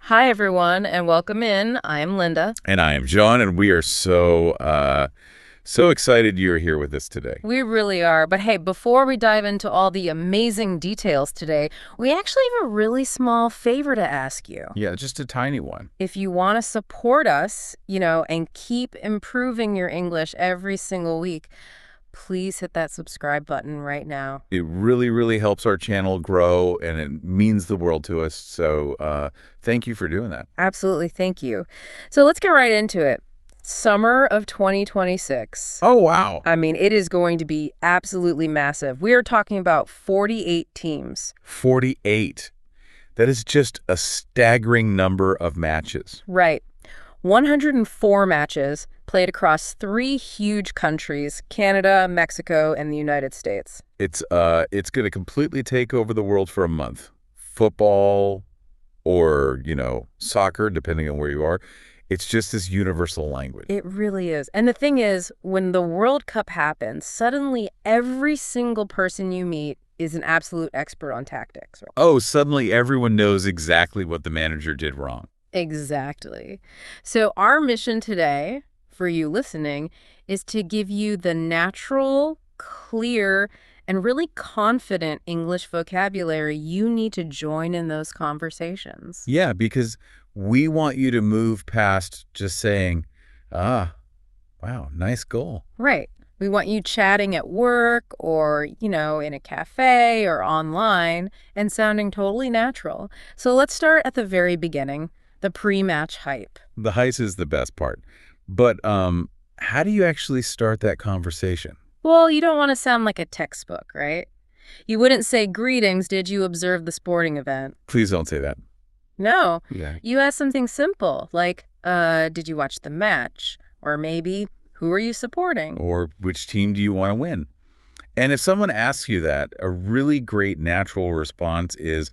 Hi, everyone, and welcome in. I am Linda. And I am John, and we are so excited you're here with us today. We really are. But hey, before we dive into all the amazing details today, we actually have a really small favor to ask you. Yeah, just a tiny one. If you want to support us, and keep improving your English every single week, please hit that subscribe button right now. It really, really helps our channel grow, and it means the world to us. So thank you for doing that. Absolutely. Thank you. So let's get right into it. Summer of 2026. Oh, wow. I mean, it is going to be absolutely massive. We are talking about 48 teams. 48. That is just a staggering number of matches. Right. 104 matches played across 3 huge countries, Canada, Mexico, and the United States. It's going to completely take over the world for a month. Football or, soccer, depending on where you are. It's just this universal language. It really is. And the thing is, when the World Cup happens, suddenly every single person you meet is an absolute expert on tactics. Right? Oh, suddenly everyone knows exactly what the manager did wrong. Exactly. So our mission today, for you listening, is to give you the natural, clear, and really confident English vocabulary you need to join in those conversations. Yeah, because we want you to move past just saying, wow, nice goal. Right. We want you chatting at work or, in a cafe or online and sounding totally natural. So let's start at the very beginning, the pre-match hype. The heist is the best part. But how do you actually start that conversation? Well, you don't want to sound like a textbook, right? You wouldn't say, "Greetings, did you observe the sporting event?" Please don't say that. No. Yeah. You ask something simple, like, did you watch the match? Or maybe, who are you supporting? Or which team do you want to win? And if someone asks you that, a really great natural response is,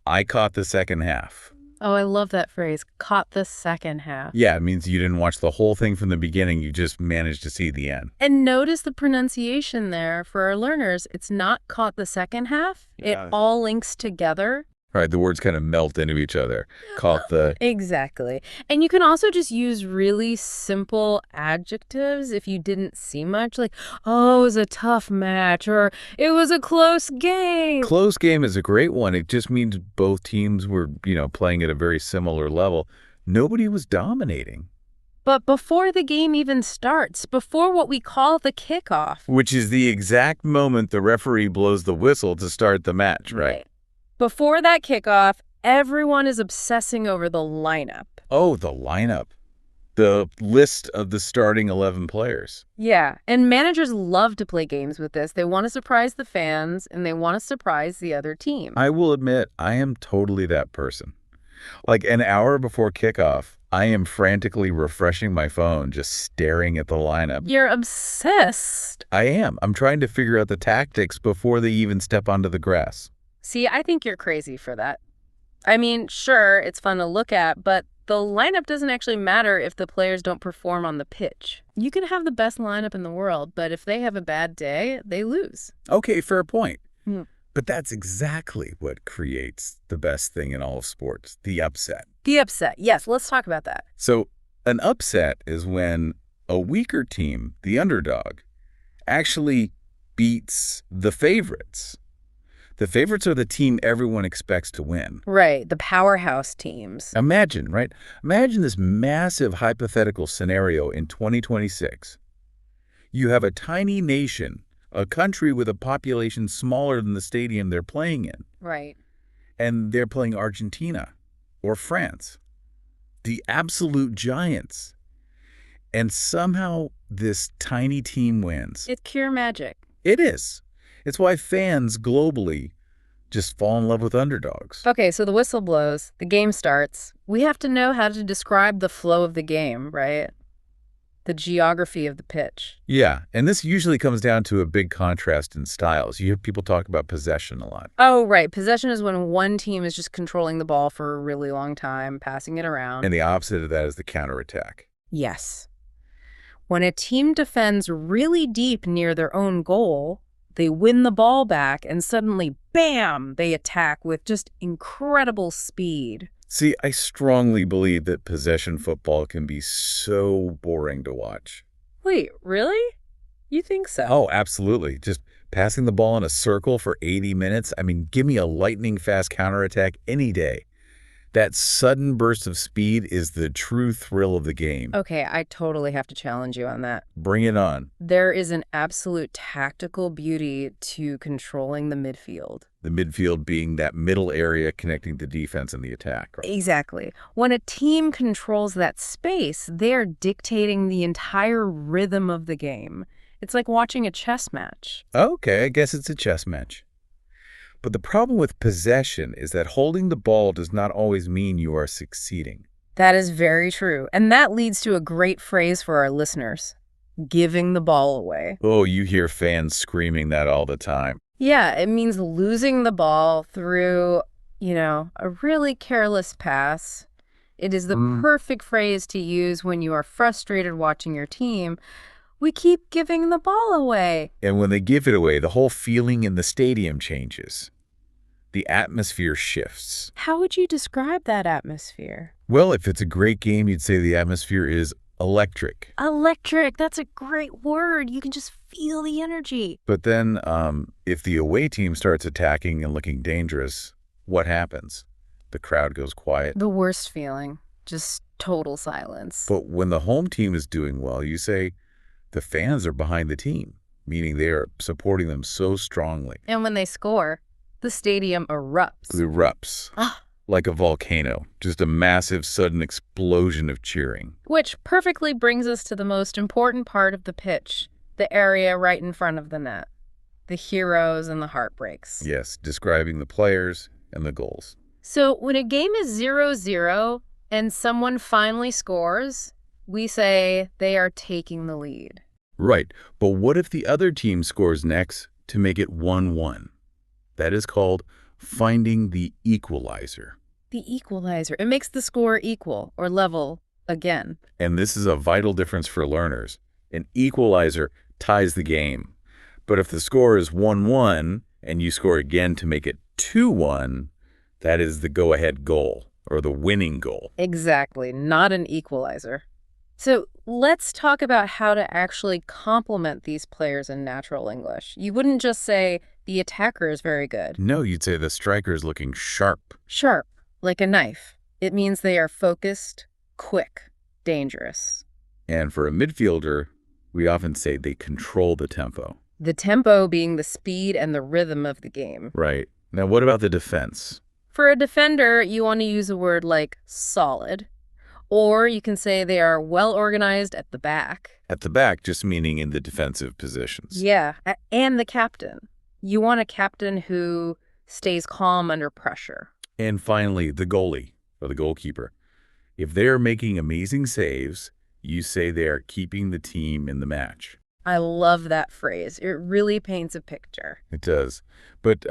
I caught the second half. Oh, I love that phrase, caught the second half. Yeah, it means you didn't watch the whole thing from the beginning. You just managed to see the end. And notice the pronunciation there for our learners. It's not caught the second half. Yeah. It all links together. Right, the words kind of melt into each other. Caught the... Exactly. And you can also just use really simple adjectives if you didn't see much, like, oh, it was a tough match, or it was a close game. Close game is a great one. It just means both teams were, playing at a very similar level. Nobody was dominating. But before the game even starts, before what we call the kickoff. Which is the exact moment the referee blows the whistle to start the match, right? Before that kickoff, everyone is obsessing over the lineup. Oh, the lineup. The list of the starting 11 players. Yeah, and managers love to play games with this. They want to surprise the fans, and they want to surprise the other team. I will admit, I am totally that person. Like an hour before kickoff, I am frantically refreshing my phone, just staring at the lineup. You're obsessed. I am. I'm trying to figure out the tactics before they even step onto the grass. See, I think you're crazy for that. I mean, sure, it's fun to look at, but the lineup doesn't actually matter if the players don't perform on the pitch. You can have the best lineup in the world, but if they have a bad day, they lose. Okay, fair point. But that's exactly what creates the best thing in all of sports, the upset. The upset. Yes, let's talk about that. So an upset is when a weaker team, the underdog, actually beats the favorites. The favorites are the team everyone expects to win. Right, the powerhouse teams. Imagine, right? Imagine this massive hypothetical scenario in 2026. You have a tiny nation, a country with a population smaller than the stadium they're playing in. Right. And they're playing Argentina or France, the absolute giants. And somehow this tiny team wins. It's pure magic. It is. It's why fans globally just fall in love with underdogs. Okay, so the whistle blows, the game starts. We have to know how to describe the flow of the game, right? The geography of the pitch. Yeah, and this usually comes down to a big contrast in styles. You hear people talk about possession a lot. Oh, right. Possession is when one team is just controlling the ball for a really long time, passing it around. And the opposite of that is the counterattack. Yes. When a team defends really deep near their own goal, they win the ball back, and suddenly, bam, they attack with just incredible speed. See, I strongly believe that possession football can be so boring to watch. Wait, really? You think so? Oh, absolutely. Just passing the ball in a circle for 80 minutes. I mean, give me a lightning-fast counterattack any day. That sudden burst of speed is the true thrill of the game. Okay, I totally have to challenge you on that. Bring it on. There is an absolute tactical beauty to controlling the midfield. The midfield being that middle area connecting the defense and the attack. Right? Exactly. When a team controls that space, they're dictating the entire rhythm of the game. It's like watching a chess match. Okay, I guess it's a chess match. But the problem with possession is that holding the ball does not always mean you are succeeding. That is very true. And that leads to a great phrase for our listeners: giving the ball away. Oh, you hear fans screaming that all the time. Yeah, it means losing the ball through, a really careless pass. It is the perfect phrase to use when you are frustrated watching your team. We keep giving the ball away. And when they give it away, the whole feeling in the stadium changes. The atmosphere shifts. How would you describe that atmosphere? Well, if it's a great game, you'd say the atmosphere is electric. Electric, that's a great word. You can just feel the energy. But then if the away team starts attacking and looking dangerous, what happens? The crowd goes quiet. The worst feeling, just total silence. But when the home team is doing well, you say the fans are behind the team, meaning they are supporting them so strongly. And when they score, the stadium erupts. It erupts. Like a volcano, just a massive sudden explosion of cheering. Which perfectly brings us to the most important part of the pitch, the area right in front of the net. The heroes and the heartbreaks. Yes, describing the players and the goals. So when a game is 0-0 and someone finally scores, we say they are taking the lead. Right, but what if the other team scores next to make it 1-1? That is called finding the equalizer. The equalizer. It makes the score equal or level again. And this is a vital difference for learners. An equalizer ties the game. But if the score is 1-1 and you score again to make it 2-1, that is the go-ahead goal or the winning goal. Exactly, not an equalizer. So let's talk about how to actually compliment these players in natural English. You wouldn't just say the attacker is very good. No, you'd say the striker is looking sharp. Sharp, like a knife. It means they are focused, quick, dangerous. And for a midfielder, we often say they control the tempo. The tempo being the speed and the rhythm of the game. Right. Now, what about the defense? For a defender, you want to use a word like solid. Or you can say they are well organized at the back. At the back, just meaning in the defensive positions. Yeah, and the captain. You want a captain who stays calm under pressure. And finally, the goalie, or the goalkeeper. If they're making amazing saves, you say they are keeping the team in the match. I love that phrase. It really paints a picture. It does. But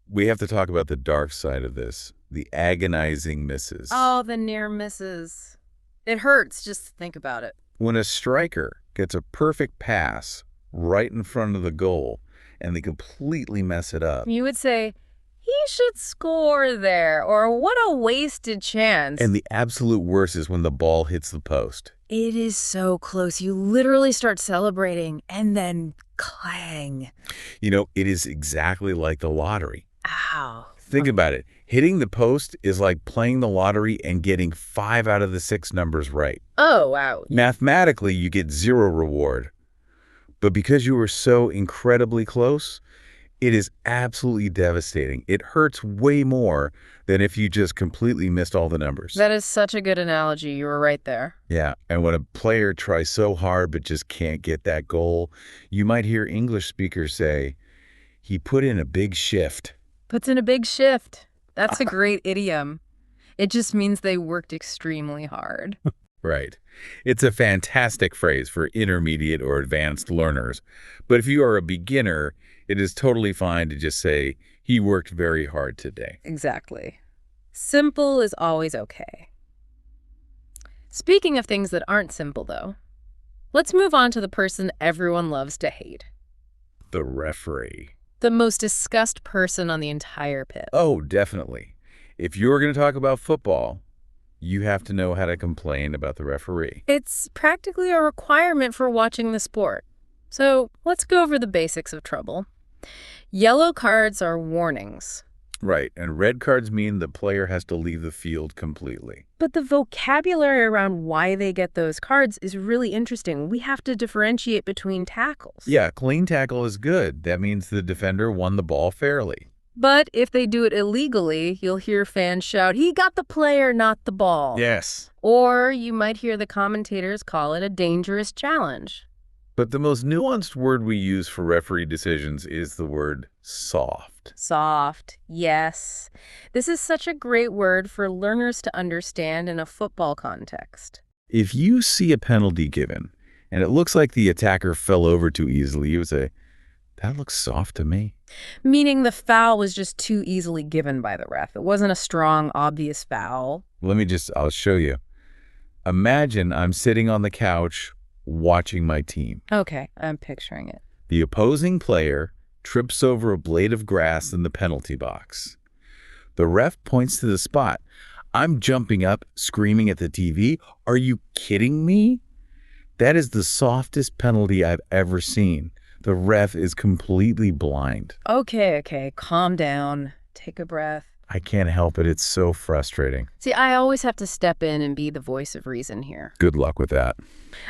we have to talk about the dark side of this, the agonizing misses. Oh, the near misses. It hurts just to think about it. When a striker gets a perfect pass right in front of the goal and they completely mess it up. You would say, he should score there, or what a wasted chance. And the absolute worst is when the ball hits the post. It is so close. You literally start celebrating, and then clang. You know, it is exactly like the lottery. Ow. Think about it. Hitting the post is like playing the lottery and getting 5 out of the 6 numbers right. Oh, wow. Mathematically, you get 0 reward. But because you were so incredibly close, it is absolutely devastating. It hurts way more than if you just completely missed all the numbers. That is such a good analogy. You were right there. Yeah, and when a player tries so hard but just can't get that goal, you might hear English speakers say, he put in a big shift. Puts in a big shift. That's a great idiom. It just means they worked extremely hard. Right. It's a fantastic phrase for intermediate or advanced learners. But if you are a beginner, it is totally fine to just say, he worked very hard today. Exactly. Simple is always okay. Speaking of things that aren't simple, though, let's move on to the person everyone loves to hate. The referee. The most discussed person on the entire pitch. Oh, definitely. If you're going to talk about football, you have to know how to complain about the referee. It's practically a requirement for watching the sport. So let's go over the basics of trouble. Yellow cards are warnings. Right, and red cards mean the player has to leave the field completely. But the vocabulary around why they get those cards is really interesting. We have to differentiate between tackles. Yeah, clean tackle is good. That means the defender won the ball fairly. But if they do it illegally, you'll hear fans shout, "He got the player, not the ball." Yes. Or you might hear the commentators call it a dangerous challenge. But the most nuanced word we use for referee decisions is the word soft. Soft, yes. This is such a great word for learners to understand in a football context. If you see a penalty given, and it looks like the attacker fell over too easily, you would say, "That looks soft to me." Meaning the foul was just too easily given by the ref. It wasn't a strong, obvious foul. I'll show you. Imagine I'm sitting on the couch watching my team. Okay, I'm picturing it. The opposing player trips over a blade of grass in the penalty box. The ref points to the spot. I'm jumping up, screaming at the TV. "Are you kidding me?" That is the softest penalty I've ever seen. The ref is completely blind. Okay, calm down. Take a breath. I can't help it. It's so frustrating. See, I always have to step in and be the voice of reason here. Good luck with that.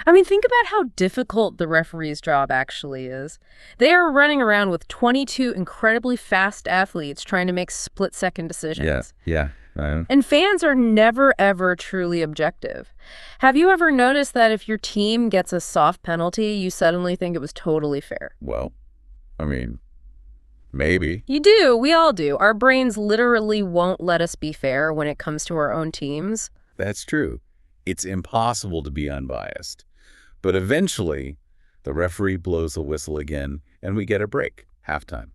I mean, think about how difficult the referee's job actually is. They are running around with 22 incredibly fast athletes trying to make split-second decisions. Yeah. And fans are never, ever truly objective. Have you ever noticed that if your team gets a soft penalty, you suddenly think it was totally fair? Well, I mean, maybe. You do. We all do. Our brains literally won't let us be fair when it comes to our own teams. That's true. It's impossible to be unbiased. But eventually, the referee blows the whistle again, and we get a break, halftime.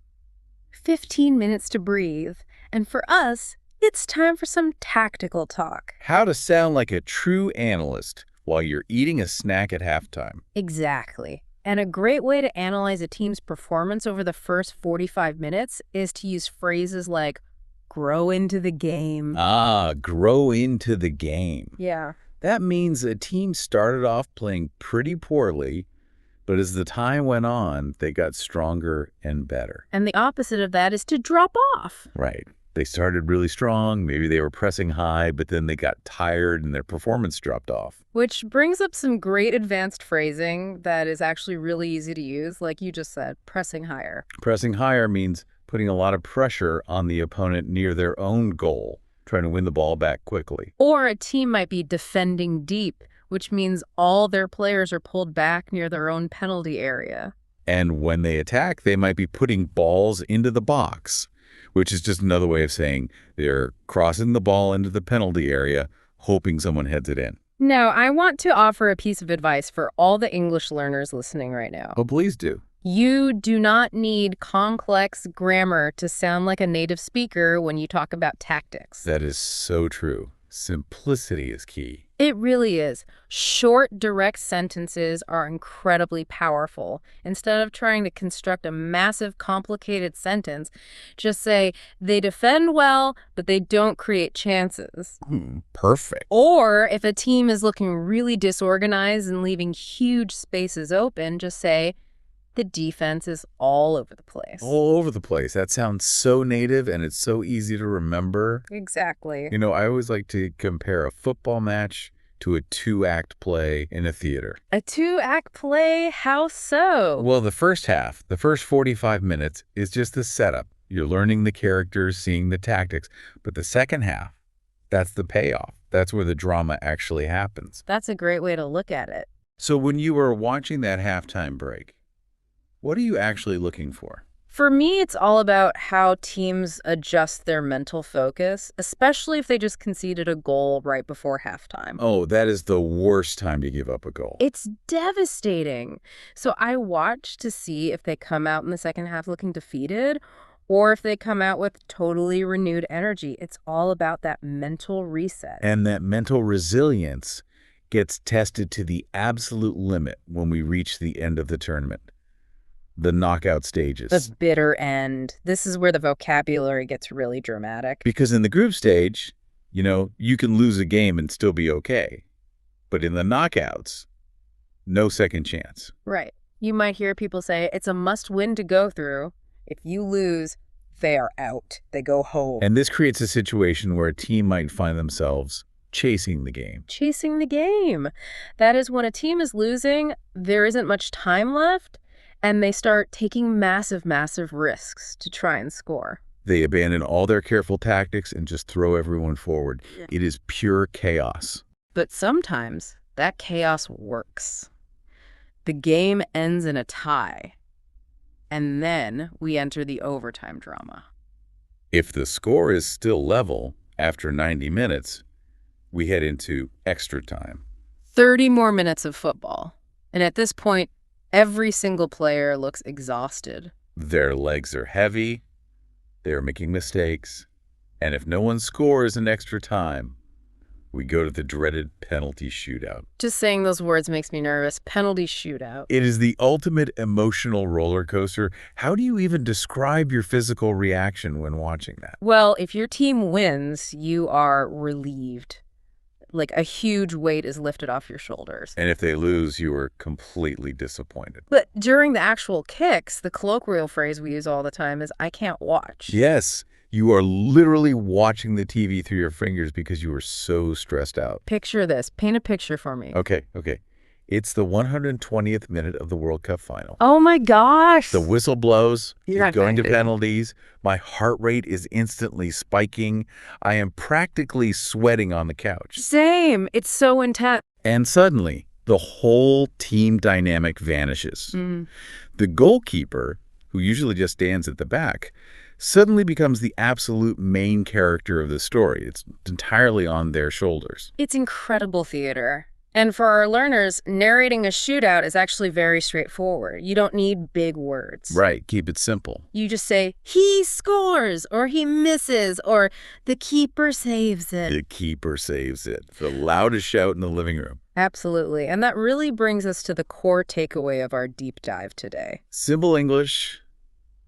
15 minutes to breathe. And for us, it's time for some tactical talk. How to sound like a true analyst while you're eating a snack at halftime. Exactly. And a great way to analyze a team's performance over the first 45 minutes is to use phrases like, grow into the game. Grow into the game. Yeah. That means a team started off playing pretty poorly, but as the time went on, they got stronger and better. And the opposite of that is to drop off. Right. They started really strong, maybe they were pressing high, but then they got tired and their performance dropped off. Which brings up some great advanced phrasing that is actually really easy to use, like you just said, pressing higher. Pressing higher means putting a lot of pressure on the opponent near their own goal, trying to win the ball back quickly. Or a team might be defending deep, which means all their players are pulled back near their own penalty area. And when they attack, they might be putting balls into the box, which is just another way of saying they're crossing the ball into the penalty area, hoping someone heads it in. Now, I want to offer a piece of advice for all the English learners listening right now. Oh, please do. You do not need complex grammar to sound like a native speaker when you talk about tactics. That is so true. Simplicity is key. It really is. Short, direct sentences are incredibly powerful. Instead of trying to construct a massive, complicated sentence, just say, they defend well, but they don't create chances. Perfect. Or if a team is looking really disorganized and leaving huge spaces open, just say, the defense is all over the place. All over the place. That sounds so native, and it's so easy to remember. Exactly. You know, I always like to compare a football match to a two-act play in a theater. A two-act play? How so? Well, the first half, the first 45 minutes, is just the setup. You're learning the characters, seeing the tactics. But the second half, that's the payoff. That's where the drama actually happens. That's a great way to look at it. So when you were watching that halftime break, what are you actually looking for? For me, it's all about how teams adjust their mental focus, especially if they just conceded a goal right before halftime. Oh, that is the worst time to give up a goal. It's devastating. So I watch to see if they come out in the second half looking defeated or if they come out with totally renewed energy. It's all about that mental reset. And that mental resilience gets tested to the absolute limit when we reach the end of the tournament. The knockout The stages. bitter end. This is where the vocabulary gets really dramatic. Because in the group stage, you can lose a game and still be okay. But in the knockouts, no second chance. Right. You might hear people say it's a must-win to go through. If you lose, they are out. They go home. And this creates a situation where a team might find themselves chasing the game. Chasing the game. That is, when a team is losing, there isn't much time left, and they start taking massive, massive risks to try and score. They abandon all their careful tactics and just throw everyone forward. Yeah. It is pure chaos. But sometimes that chaos works. The game ends in a tie, and then we enter the overtime drama. If the score is still level after 90 minutes, we head into extra time. 30 more minutes of football. And at this point, every single player looks exhausted. Their legs are heavy, they're making mistakes, and if no one scores in extra time, we go to the dreaded penalty shootout. Just saying those words makes me nervous. Penalty shootout. It is the ultimate emotional roller coaster. How do you even describe your physical reaction when watching that? Well, if your team wins, you are relieved. Like a huge weight is lifted off your shoulders. And if they lose, you are completely disappointed. But during the actual kicks, the colloquial phrase we use all the time is, I can't watch. Yes, you are literally watching the TV through your fingers because you are so stressed out. Picture this. Paint a picture for me. Okay. It's the 120th minute of the World Cup final. Oh my gosh. The whistle blows. You're It's going to right. penalties. My heart rate is instantly spiking. I am practically sweating on the couch. Same. It's so intense. And suddenly, the whole team dynamic vanishes. The goalkeeper, who usually just stands at the back, suddenly becomes the absolute main character of the story. It's entirely on their shoulders. It's incredible theater. And for our learners, narrating a shootout is actually very straightforward. You don't need big words. Right, keep it simple. You just say, he scores, or he misses, or the keeper saves it. The keeper saves it. The loudest shout in the living room. Absolutely. And that really brings us to the core takeaway of our deep dive today. Simple English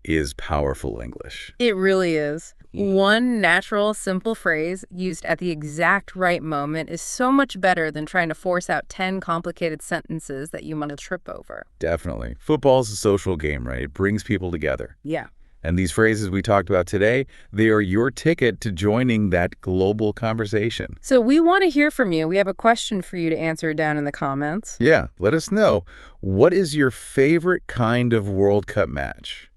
is powerful English. It really is. One natural, simple phrase used at the exact right moment is so much better than trying to force out 10 complicated sentences that you might trip over. Definitely. Football's a social game, right? It brings people together. Yeah. And these phrases we talked about today, they are your ticket to joining that global conversation. So we want to hear from you. We have a question for you to answer down in the comments. Yeah, let us know. What is your favorite kind of World Cup match?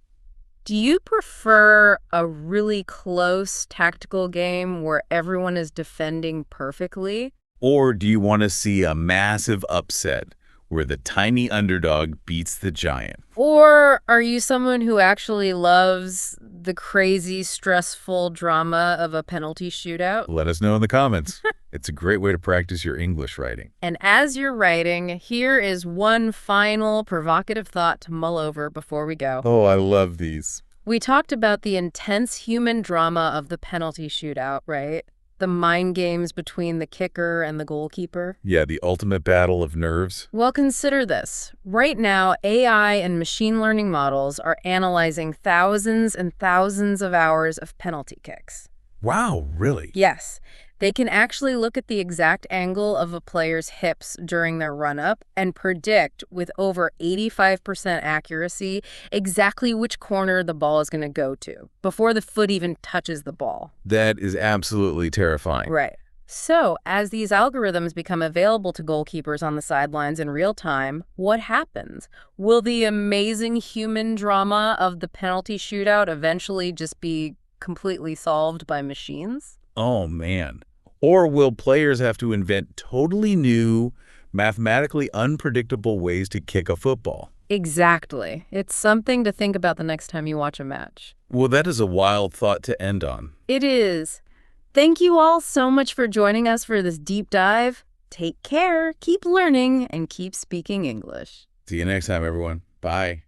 Do you prefer a really close tactical game where everyone is defending perfectly? Or do you want to see a massive upset where the tiny underdog beats the giant? Or are you someone who actually loves the crazy, stressful drama of a penalty shootout? Let us know in the comments. It's a great way to practice your English writing. And as you're writing, here is one final provocative thought to mull over before we go. Oh, I love these. We talked about the intense human drama of the penalty shootout, right? The mind games between the kicker and the goalkeeper. Yeah, the ultimate battle of nerves. Well, consider this. Right now, AI and machine learning models are analyzing thousands and thousands of hours of penalty kicks. Wow, really? Yes, they can actually look at the exact angle of a player's hips during their run-up and predict with over 85% accuracy exactly which corner the ball is going to go to before the foot even touches the ball. That is absolutely terrifying. Right. So, as these algorithms become available to goalkeepers on the sidelines in real time, what happens? Will the amazing human drama of the penalty shootout eventually just be completely solved by machines? Oh, man. Or will players have to invent totally new, mathematically unpredictable ways to kick a football? Exactly. It's something to think about the next time you watch a match. Well, that is a wild thought to end on. It is. Thank you all so much for joining us for this deep dive. Take care, keep learning, and keep speaking English. See you next time, everyone. Bye.